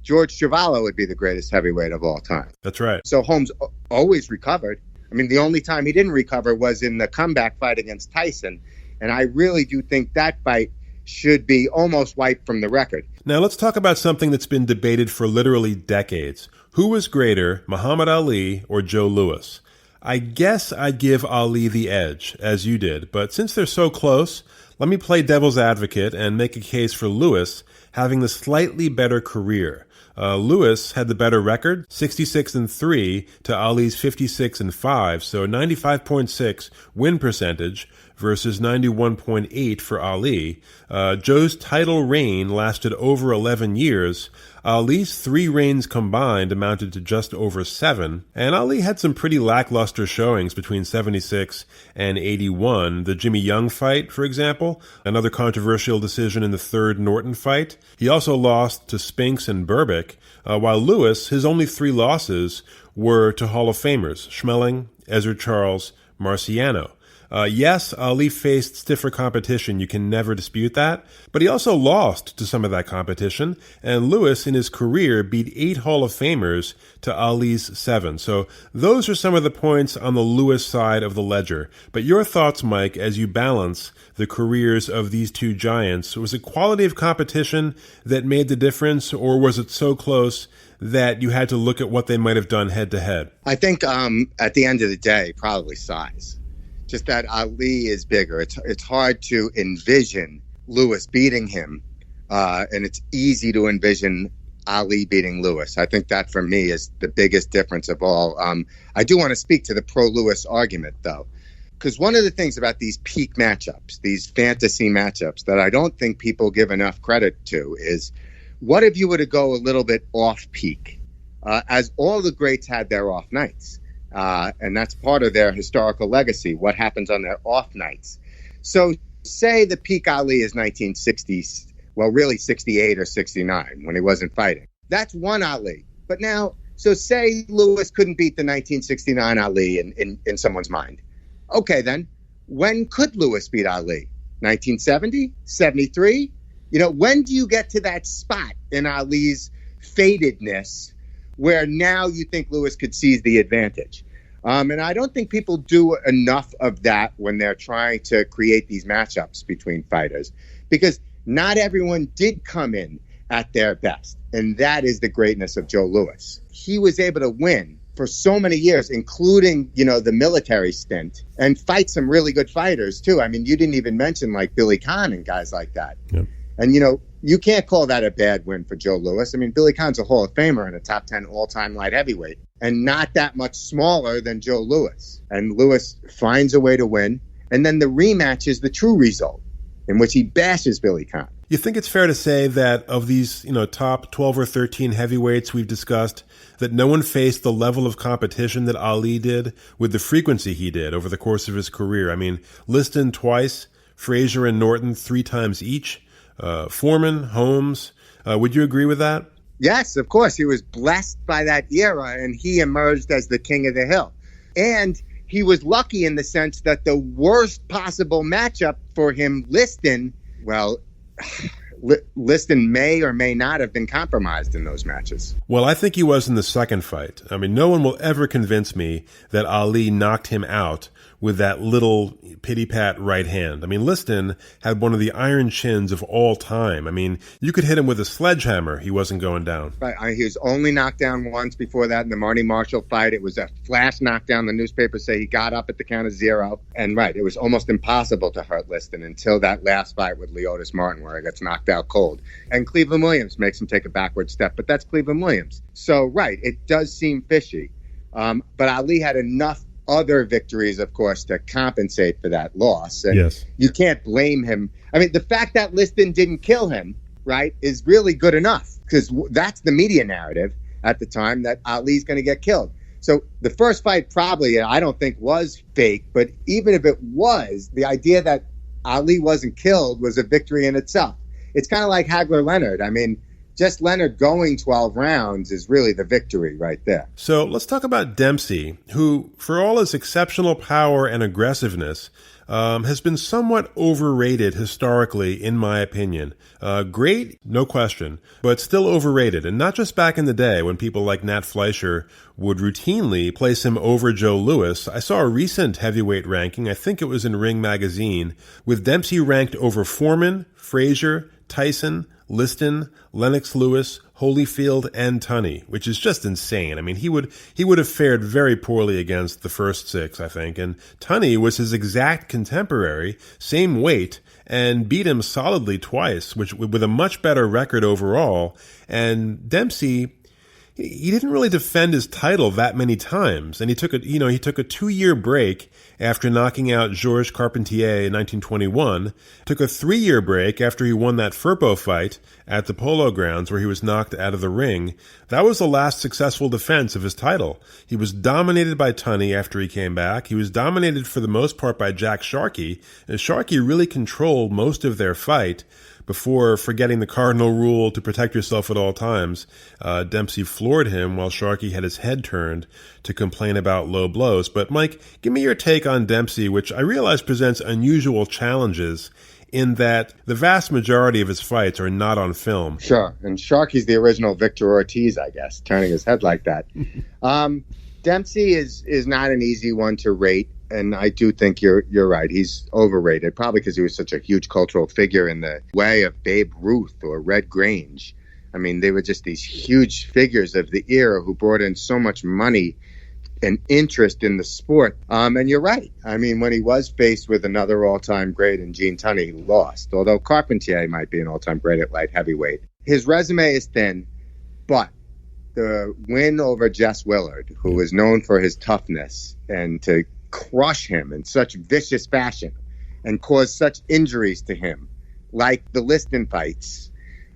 George Chuvalo would be the greatest heavyweight of all time. That's right. So Holmes always recovered. I mean, the only time he didn't recover was in the comeback fight against Tyson. And I really do think that fight should be almost wiped from the record. Now let's talk about something that's been debated for literally decades. Who was greater, Muhammad Ali or Joe Louis? I guess I'd give Ali the edge, as you did, but since they're so close, let me play devil's advocate and make a case for Louis having the slightly better career. Lewis had the better record, 66-3 to Ali's 56-5, so 95.6 win percentage versus 91.8 for Ali. Joe's title reign lasted over 11 years. Ali's 3 reigns combined amounted to just over 7, and Ali had some pretty lackluster showings between 76 and 81. The Jimmy Young fight, for example, another controversial decision in the third Norton fight. He also lost to Spinks and Berbick, while Lewis, his only 3 losses were to Hall of Famers, Schmeling, Ezra Charles, Marciano. Yes, Ali faced stiffer competition, you can never dispute that, but he also lost to some of that competition, and Lewis in his career beat 8 Hall of Famers to Ali's 7. So those are some of the points on the Lewis side of the ledger. But your thoughts, Mike, as you balance the careers of these two giants, was it quality of competition that made the difference, or was it so close that you had to look at what they might have done head-to-head? I think at the end of the day, probably size. Just that Ali is bigger. It's hard to envision Lewis beating him, and it's easy to envision Ali beating Lewis. I think that, for me, is the biggest difference of all. I do want to speak to the pro-Lewis argument, though, because one of the things about these peak matchups, these fantasy matchups, that I don't think people give enough credit to is, what if you were to go a little bit off-peak? As all the greats had their off nights. And that's part of their historical legacy, what happens on their off nights. So say the peak Ali is 1960s, well, really 68 or 69 when he wasn't fighting. That's one Ali. But now, so say Lewis couldn't beat the 1969 Ali in someone's mind. Okay, then, when could Lewis beat Ali? 1970? 73? When do you get to that spot in Ali's fadedness where now you think Lewis could seize the advantage? And I don't think people do enough of that when they're trying to create these matchups between fighters, because not everyone did come in at their best. And that is the greatness of Joe Louis. He was able to win for so many years, including, the military stint, and fight some really good fighters, too. I mean, you didn't even mention, like, Billy Conn and guys like that. Yep. And, you can't call that a bad win for Joe Louis. I mean, Billy Conn's a Hall of Famer and a top 10 all-time light heavyweight, and not that much smaller than Joe Louis. And Louis finds a way to win, and then the rematch is the true result, in which he bashes Billy Conn. You think it's fair to say that of these, top 12 or 13 heavyweights we've discussed, that no one faced the level of competition that Ali did with the frequency he did over the course of his career? I mean, Liston twice, Frazier and Norton 3 times each, Foreman, Holmes. Would you agree with that? Yes, of course. He was blessed by that era, and he emerged as the king of the hill. And he was lucky in the sense that the worst possible matchup for him, Liston, Liston may or may not have been compromised in those matches. Well, I think he was in the second fight. I mean, no one will ever convince me that Ali knocked him out with that little pity-pat right hand. I mean, Liston had one of the iron chins of all time. I mean, you could hit him with a sledgehammer. He wasn't going down. Right. He was only knocked down once before that in the Marty Marshall fight. It was a flash knockdown. The newspapers say he got up at the count of 0. And it was almost impossible to hurt Liston until that last fight with Leotis Martin, where he gets knocked out cold. And Cleveland Williams makes him take a backward step, but that's Cleveland Williams. So, it does seem fishy. But Ali had enough other victories, of course, to compensate for that loss. And yes, you can't blame him. I mean, the fact that Liston didn't kill him, is really good enough, because that's the media narrative at the time, that Ali's going to get killed. So the first fight probably, I don't think, was fake, but even if it was, the idea that Ali wasn't killed was a victory in itself. It's kind of like Hagler-Leonard. I mean, just Leonard going 12 rounds is really the victory right there. So let's talk about Dempsey, who, for all his exceptional power and aggressiveness, has been somewhat overrated historically, in my opinion. Great, no question, but still overrated. And not just back in the day when people like Nat Fleischer would routinely place him over Joe Louis. I saw a recent heavyweight ranking, I think it was in Ring Magazine, with Dempsey ranked over Foreman, Frazier, Tyson, Liston, Lennox Lewis, Holyfield, and Tunney, which is just insane. I mean, he would have fared very poorly against the first 6, I think. And Tunney was his exact contemporary, same weight, and beat him solidly twice, which with a much better record overall. And Dempsey, he didn't really defend his title that many times, and he took a 2-year break after knocking out Georges Carpentier in 1921, took a 3-year break after he won that Firpo fight at the Polo Grounds where he was knocked out of the ring. That was the last successful defense of his title. He was dominated by Tunney after he came back. He was dominated for the most part by Jack Sharkey, and Sharkey really controlled most of their fight. Before forgetting the cardinal rule to protect yourself at all times, Dempsey floored him while Sharkey had his head turned to complain about low blows. But Mike, give me your take on Dempsey, which I realize presents unusual challenges in that the vast majority of his fights are not on film. Sure, and Sharkey's the original Victor Ortiz, I guess, turning his head like that. Dempsey is not an easy one to rate. And I do think you're right. He's overrated, probably because he was such a huge cultural figure in the way of Babe Ruth or Red Grange. I mean, they were just these huge figures of the era who brought in so much money and interest in the sport. And you're right. I mean, when he was faced with another all-time great in Gene Tunney, he lost. Although Carpentier might be an all-time great at light heavyweight. His resume is thin, but the win over Jess Willard, who was known for his toughness and to crush him in such vicious fashion and cause such injuries to him, like the Liston fights,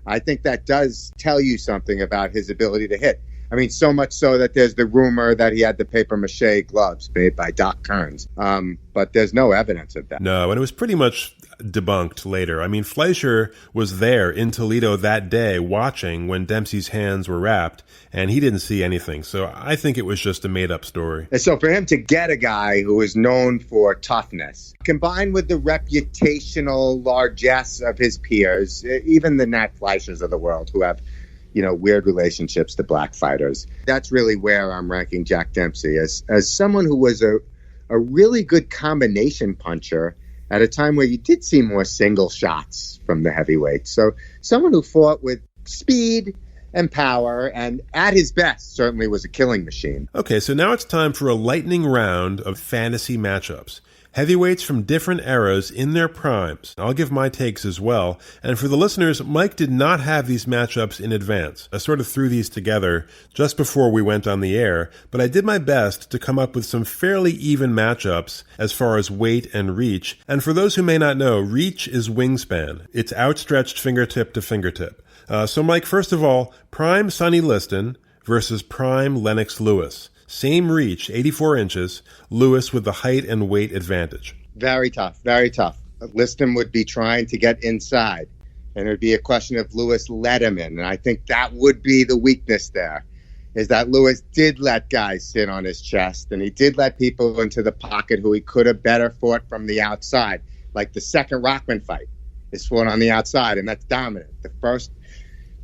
I think that does tell you something about his ability to hit. I mean, so much so that there's the rumor that he had the papier-mâché gloves made by Doc Kearns. But there's no evidence of that. No, and it was pretty much debunked later. I mean, Fleischer was there in Toledo that day watching when Dempsey's hands were wrapped, and he didn't see anything. So I think it was just a made-up story. And so for him to get a guy who is known for toughness, combined with the reputational largesse of his peers, even the Nat Fleischers of the world who have weird relationships to black fighters. That's really where I'm ranking Jack Dempsey as someone who was a really good combination puncher at a time where you did see more single shots from the heavyweights. So someone who fought with speed and power, and at his best certainly was a killing machine. Okay, so now it's time for a lightning round of fantasy matchups. Heavyweights from different eras in their primes. I'll give my takes as well. And for the listeners, Mike did not have these matchups in advance. I sort of threw these together just before we went on the air, but I did my best to come up with some fairly even matchups as far as weight and reach. And for those who may not know, reach is wingspan. It's outstretched fingertip to fingertip. So Mike, first of all, prime Sonny Liston versus prime Lennox Lewis. Same reach, 84 inches, Lewis with the height and weight advantage. Very tough, very tough. Liston would be trying to get inside, and it would be a question if Lewis let him in. And I think that would be the weakness there, is that Lewis did let guys sit on his chest, and he did let people into the pocket who he could have better fought from the outside. Like the second Rockman fight is fought on the outside, and that's dominant. The first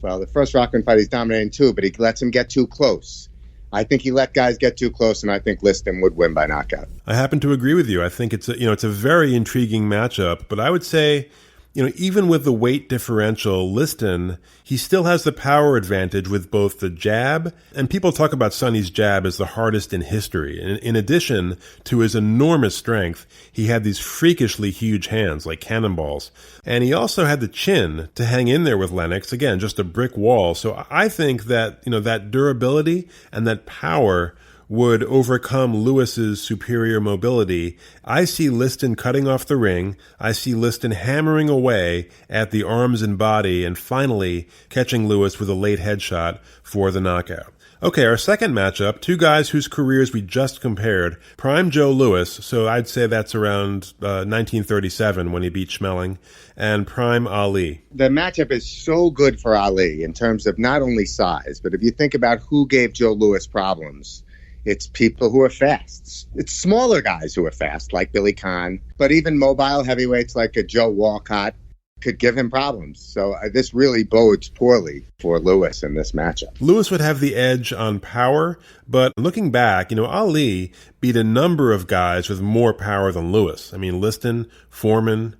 Rockman fight he's dominating too, but he lets him get too close. I think he let guys get too close, and I think Liston would win by knockout. I happen to agree with you. I think it's a very intriguing matchup, but I would say, even with the weight differential, Liston, he still has the power advantage with both the jab, and people talk about Sonny's jab as the hardest in history. And in addition to his enormous strength, he had these freakishly huge hands like cannonballs. And he also had the chin to hang in there with Lennox. Again, just a brick wall. So I think that, that durability and that power would overcome Lewis's superior mobility. I see Liston cutting off the ring. I see Liston hammering away at the arms and body and finally catching Lewis with a late headshot for the knockout. Okay, our second matchup, two guys whose careers we just compared. Prime Joe Louis, so I'd say that's around 1937 when he beat Schmeling, and Prime Ali. The matchup is so good for Ali in terms of not only size, but if you think about who gave Joe Louis problems, it's people who are fast. It's smaller guys who are fast, like Billy Conn. But even mobile heavyweights like a Joe Walcott could give him problems. So this really bodes poorly for Lewis in this matchup. Lewis would have the edge on power, but looking back, Ali beat a number of guys with more power than Lewis. I mean, Liston, Foreman,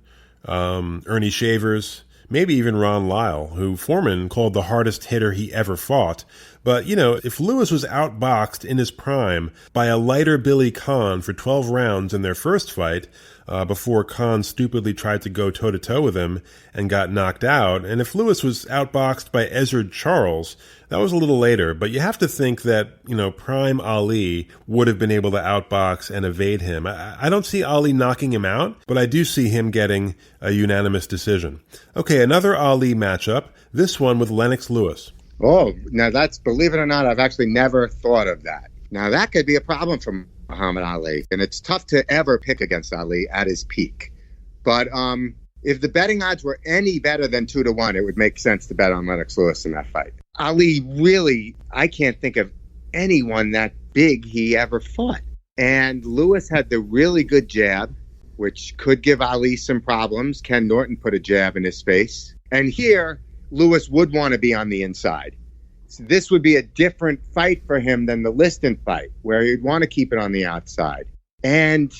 Ernie Shavers, maybe even Ron Lyle, who Foreman called the hardest hitter he ever fought. But, if Lewis was outboxed in his prime by a lighter Billy Conn for 12 rounds in their first fight, before Conn stupidly tried to go toe-to-toe with him and got knocked out, and if Lewis was outboxed by Ezra Charles, that was a little later, but you have to think that, prime Ali would have been able to outbox and evade him. I don't see Ali knocking him out, but I do see him getting a unanimous decision. Okay, another Ali matchup, this one with Lennox Lewis. Oh, now that's, believe it or not, I've actually never thought of that. Now that could be a problem for Muhammad Ali, and it's tough to ever pick against Ali at his peak. But if the betting odds were any better than 2-1, it would make sense to bet on Lennox Lewis in that fight. Ali really, I can't think of anyone that big he ever fought. And Lewis had the really good jab, which could give Ali some problems. Ken Norton put a jab in his face. And here, Lewis would want to be on the inside. So this would be a different fight for him than the Liston fight, where he'd want to keep it on the outside. And,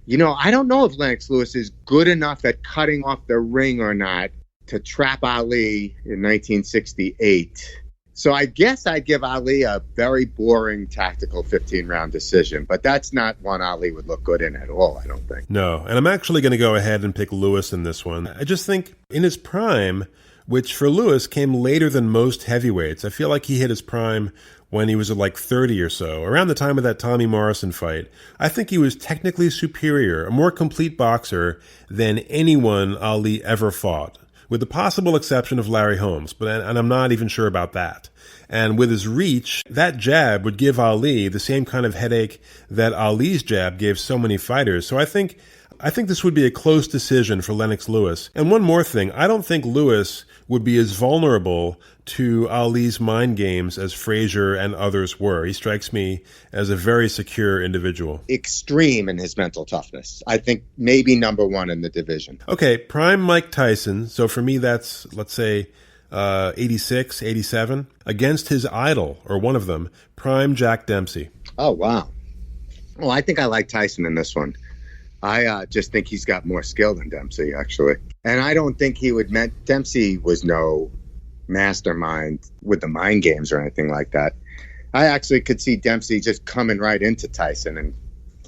I don't know if Lennox Lewis is good enough at cutting off the ring or not to trap Ali in 1968. So I guess I'd give Ali a very boring tactical 15-round decision, but that's not one Ali would look good in at all, I don't think. No, and I'm actually going to go ahead and pick Lewis in this one. I just think in his prime, which for Lewis came later than most heavyweights, I feel like he hit his prime when he was at like 30 or so, around the time of that Tommy Morrison fight. I think he was technically superior, a more complete boxer than anyone Ali ever fought, with the possible exception of Larry Holmes, and I'm not even sure about that. And with his reach, that jab would give Ali the same kind of headache that Ali's jab gave so many fighters. So I think this would be a close decision for Lennox Lewis. And one more thing, I don't think Lewis would be as vulnerable to Ali's mind games as Frazier and others were. He strikes me as a very secure individual. Extreme in his mental toughness. I think maybe number one in the division. Okay, prime Mike Tyson. So for me, that's, let's say, 86, 87. Against his idol, or one of them, prime Jack Dempsey. Oh, wow. Well, I think I like Tyson in this one. I just think he's got more skill than Dempsey, actually. And I don't think Dempsey was no mastermind with the mind games or anything like that. I actually could see Dempsey just coming right into Tyson and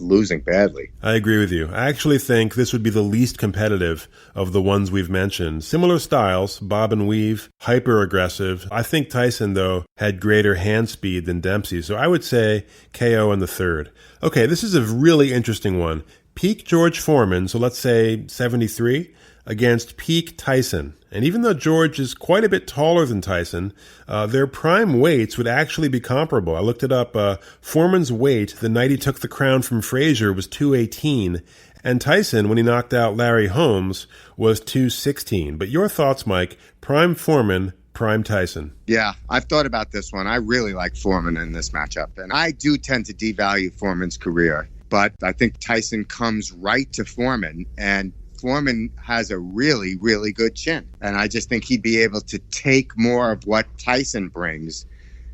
losing badly. I agree with you. I actually think this would be the least competitive of the ones we've mentioned. Similar styles, bob and weave, hyper aggressive. I think Tyson, though, had greater hand speed than Dempsey, so I would say KO in the third. Okay, this is a really interesting one. Peak George Foreman, so let's say 73, against peak Tyson. And even though George is quite a bit taller than Tyson, their prime weights would actually be comparable. I looked it up. Foreman's weight the night he took the crown from Frazier was 218, and Tyson, when he knocked out Larry Holmes, was 216. But your thoughts, Mike, prime Foreman, prime Tyson. Yeah, I've thought about this one. I really like Foreman in this matchup, and I do tend to devalue Foreman's career. But I think Tyson comes right to Foreman, and Foreman has a really, really good chin. And I just think he'd be able to take more of what Tyson brings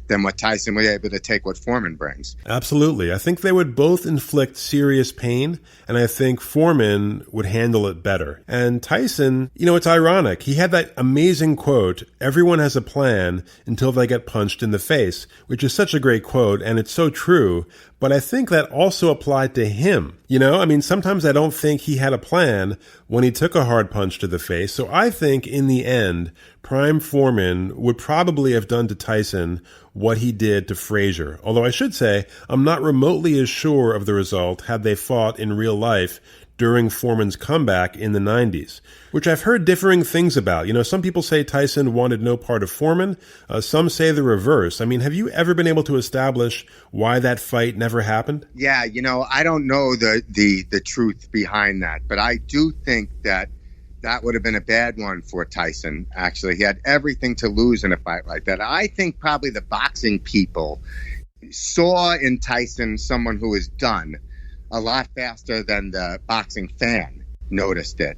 than what Tyson was able to take what Foreman brings. Absolutely. I think they would both inflict serious pain, and I think Foreman would handle it better. And Tyson, it's ironic. He had that amazing quote, "Everyone has a plan until they get punched in the face," which is such a great quote, and it's so true. But I think that also applied to him. Sometimes I don't think he had a plan when he took a hard punch to the face. So I think in the end, prime Foreman would probably have done to Tyson what he did to Frazier. Although I should say, I'm not remotely as sure of the result had they fought in real life during Foreman's comeback in the 90s, which I've heard differing things about. Some people say Tyson wanted no part of Foreman. Some say the reverse. Have you ever been able to establish why that fight never happened? Yeah, I don't know the truth behind that, but I do think that would have been a bad one for Tyson, actually. He had everything to lose in a fight like that. I think probably the boxing people saw in Tyson someone who was done a lot faster than the boxing fan noticed it.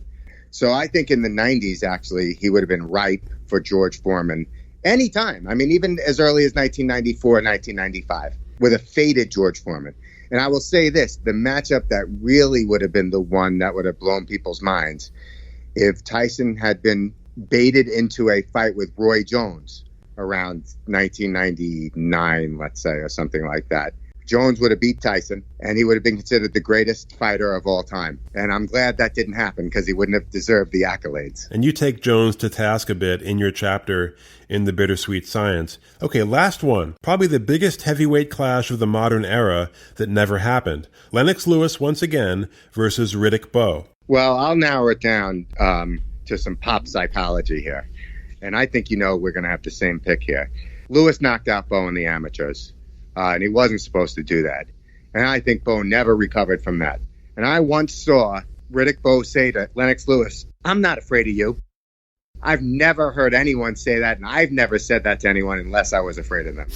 So I think in the 90s, actually, he would have been ripe for George Foreman anytime. Even as early as 1994, 1995, with a faded George Foreman. And I will say this, the matchup that really would have been the one that would have blown people's minds, if Tyson had been baited into a fight with Roy Jones around 1999, let's say, or something like that. Jones would have beat Tyson, and he would have been considered the greatest fighter of all time. And I'm glad that didn't happen because he wouldn't have deserved the accolades. And you take Jones to task a bit in your chapter in The Bittersweet Science. Okay, last one. Probably the biggest heavyweight clash of the modern era that never happened. Lennox Lewis, once again, versus Riddick Bowe. Well, I'll narrow it down to some pop psychology here. And I think we're going to have the same pick here. Lewis knocked out Bowe in the amateurs. And he wasn't supposed to do that. And I think Bowe never recovered from that. And I once saw Riddick Bowe say to Lennox Lewis, "I'm not afraid of you." I've never heard anyone say that, and I've never said that to anyone unless I was afraid of them.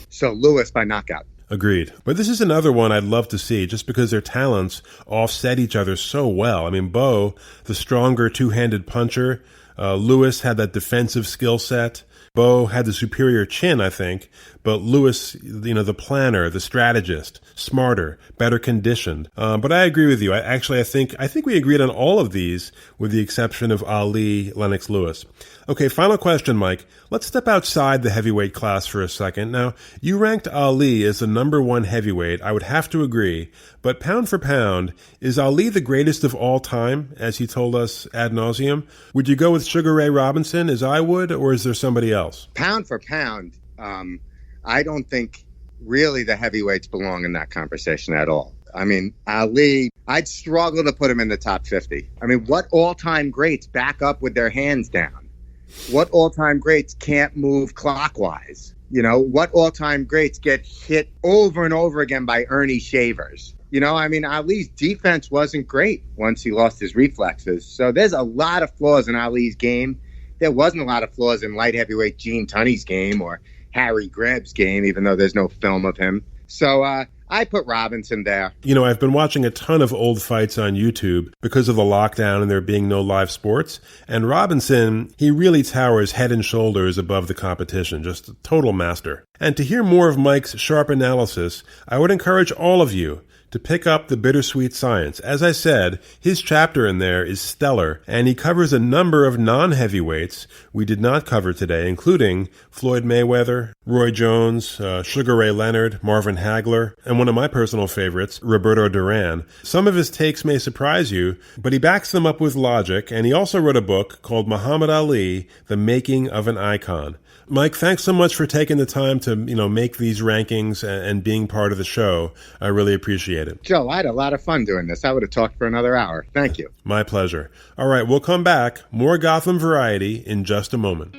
So Lewis by knockout. Agreed. But this is another one I'd love to see just because their talents offset each other so well. I mean, Bowe, the stronger two-handed puncher. Lewis had that defensive skill set. Bowe had the superior chin, I think, but Lewis, the planner, the strategist, smarter, better conditioned. But I agree with you. I think we agreed on all of these with the exception of Ali, Lennox Lewis. Okay, final question, Mike. Let's step outside the heavyweight class for a second. Now, you ranked Ali as the number one heavyweight. I would have to agree. But pound for pound, is Ali the greatest of all time, as he told us ad nauseum? Would you go with Sugar Ray Robinson, as I would, or is there somebody else? Pound for pound, I don't think really the heavyweights belong in that conversation at all. I mean, Ali, I'd struggle to put him in the top 50. I mean, what all-time greats back up with their hands down? What all-time greats can't move clockwise? What all-time greats get hit over and over again by Ernie Shavers? Ali's defense wasn't great once he lost his reflexes. So there's a lot of flaws in Ali's game. There wasn't a lot of flaws in light heavyweight Gene Tunney's game or Harry Grebb's game, even though there's no film of him. So I put Robinson there. I've been watching a ton of old fights on YouTube because of the lockdown and there being no live sports. And Robinson, he really towers head and shoulders above the competition, just a total master. And to hear more of Mike's sharp analysis, I would encourage all of you to pick up The Bittersweet Science. As I said, his chapter in there is stellar, and he covers a number of non-heavyweights we did not cover today, including Floyd Mayweather, Roy Jones, Sugar Ray Leonard, Marvin Hagler, and one of my personal favorites, Roberto Duran. Some of his takes may surprise you, but he backs them up with logic, and he also wrote a book called Muhammad Ali, The Making of an Icon. Mike, thanks so much for taking the time to, make these rankings and being part of the show. I really appreciate it. Joe, I had a lot of fun doing this. I would have talked for another hour. Thank you. My pleasure. All right, we'll come back. More Gotham Variety in just a moment.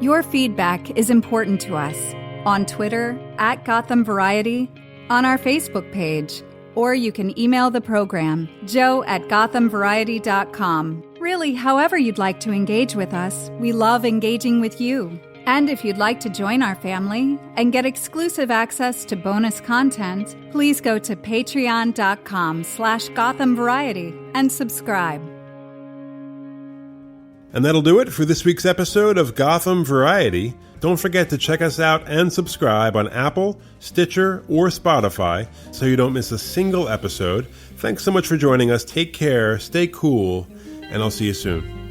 Your feedback is important to us. On Twitter, @Gotham Variety, on our Facebook page, or you can email the program, joe@gothamvariety.com. Really, however you'd like to engage with us, we love engaging with you. And if you'd like to join our family and get exclusive access to bonus content, please go to patreon.com/GothamVariety and subscribe. And that'll do it for this week's episode of Gotham Variety. Don't forget to check us out and subscribe on Apple, Stitcher, or Spotify so you don't miss a single episode. Thanks so much for joining us. Take care, stay cool, and I'll see you soon.